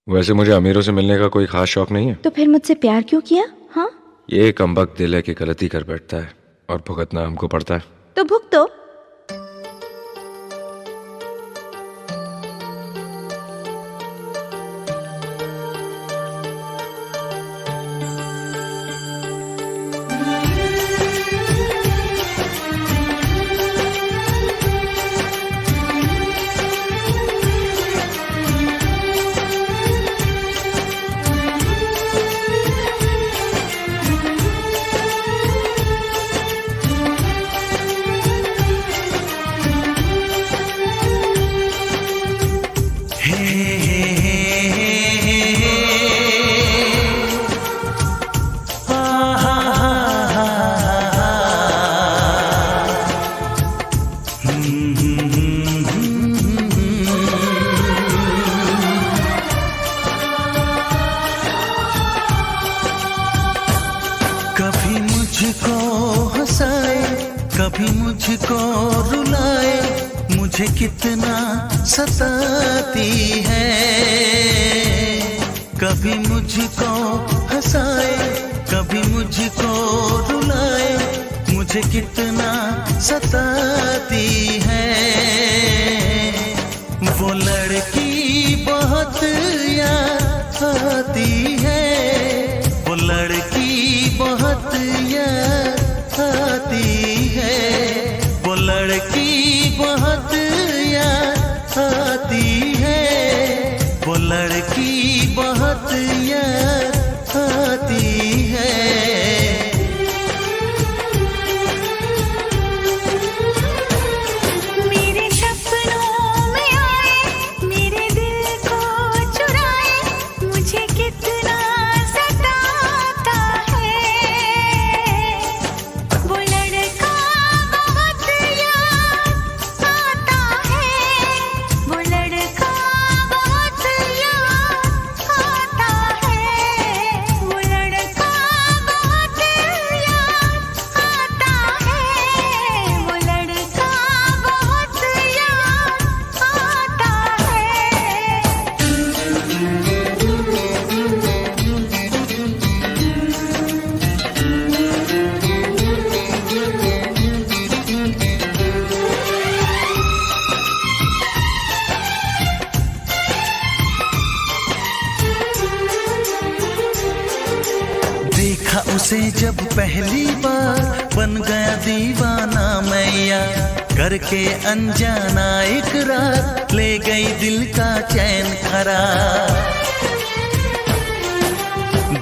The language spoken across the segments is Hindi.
वैसे मुझे अमीरों से मिलने का कोई खास शौक नहीं है। तो फिर मुझसे प्यार क्यों किया? हाँ, ये कमबख्त दिल है कि गलती कर बैठता है और भुगतना हमको पड़ता है। तो भुगतो। कभी मुझको हंसाए, कभी मुझको रुलाए, मुझे कितना सताती है। कभी मुझको हंसाए, कभी मुझको रुलाए, मुझे कितना सताती है। वो लड़की बहुत याद आती है, वो लड़की बहुत याद आती है, वो लड़की बहुत याद आती है, वो लड़की बहुत याद आती है। मेरे सपनों में आए, मेरे दिल को चुराए, मुझे कितना सताता है। वो लड़का बहुत याद आता है, वो लड़का बहुत याद आता है, वो लड़का बहुत याद आता है, वो लड़का बहुत याद आता देखा उसे जब पहली बार, बन गया दीवाना मैया, करके अनजाना इकरार, ले गई दिल का चैन करार।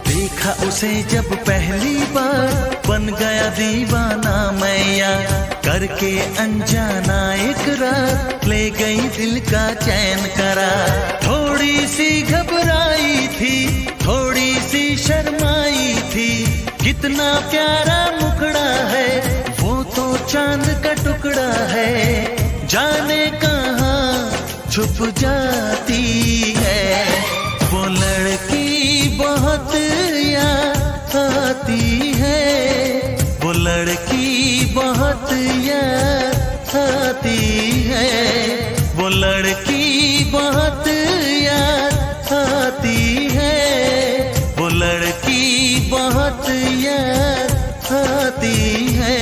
देखा उसे जब पहली बार, बन गया दीवाना मैया, करके अनजाना इकरार, ले गई दिल का चैन करार। थोड़ी सी घबराई थी, थोड़ी सी शर्माई थी, कितना प्यारा मुखड़ा है, वो तो चांद का टुकड़ा है, जाने कहाँ छुप जाती है। वो लड़की बहुत याद आती है, वो लड़की बहुत याद आती है, वो लड़की बहुत याद आती है, वो लड़की बहुत याद आती है।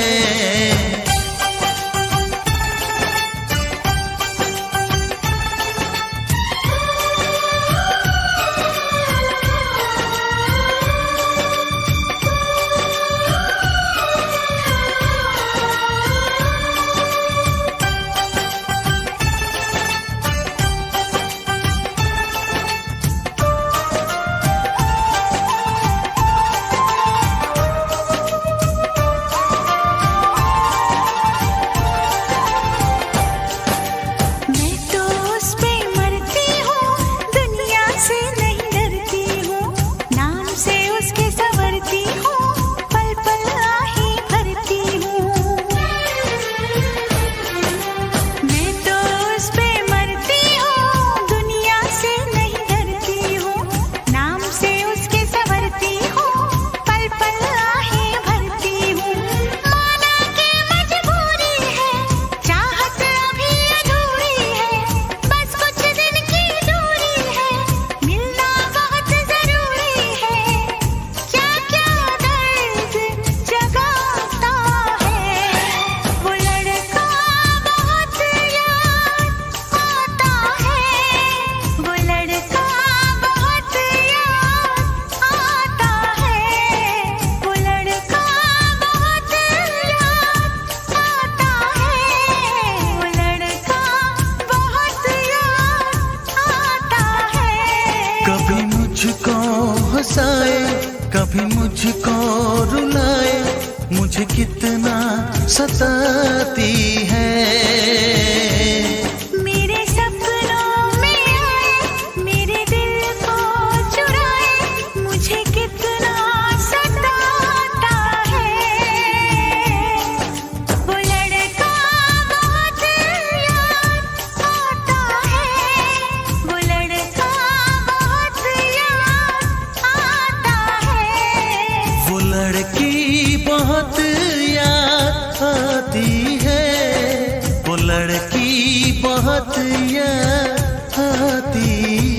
कभी मुझको रुलाए, मुझे कितना सताती है। मेरे सपनों में आए, मेरे दिल को चुराए, मुझे कितना सताता है। वो लड़का बहुत याद आता है, वो लड़का बहुत याद आता है। वो लड़की बहुत याद आती है, वो लड़की बहुत याद आती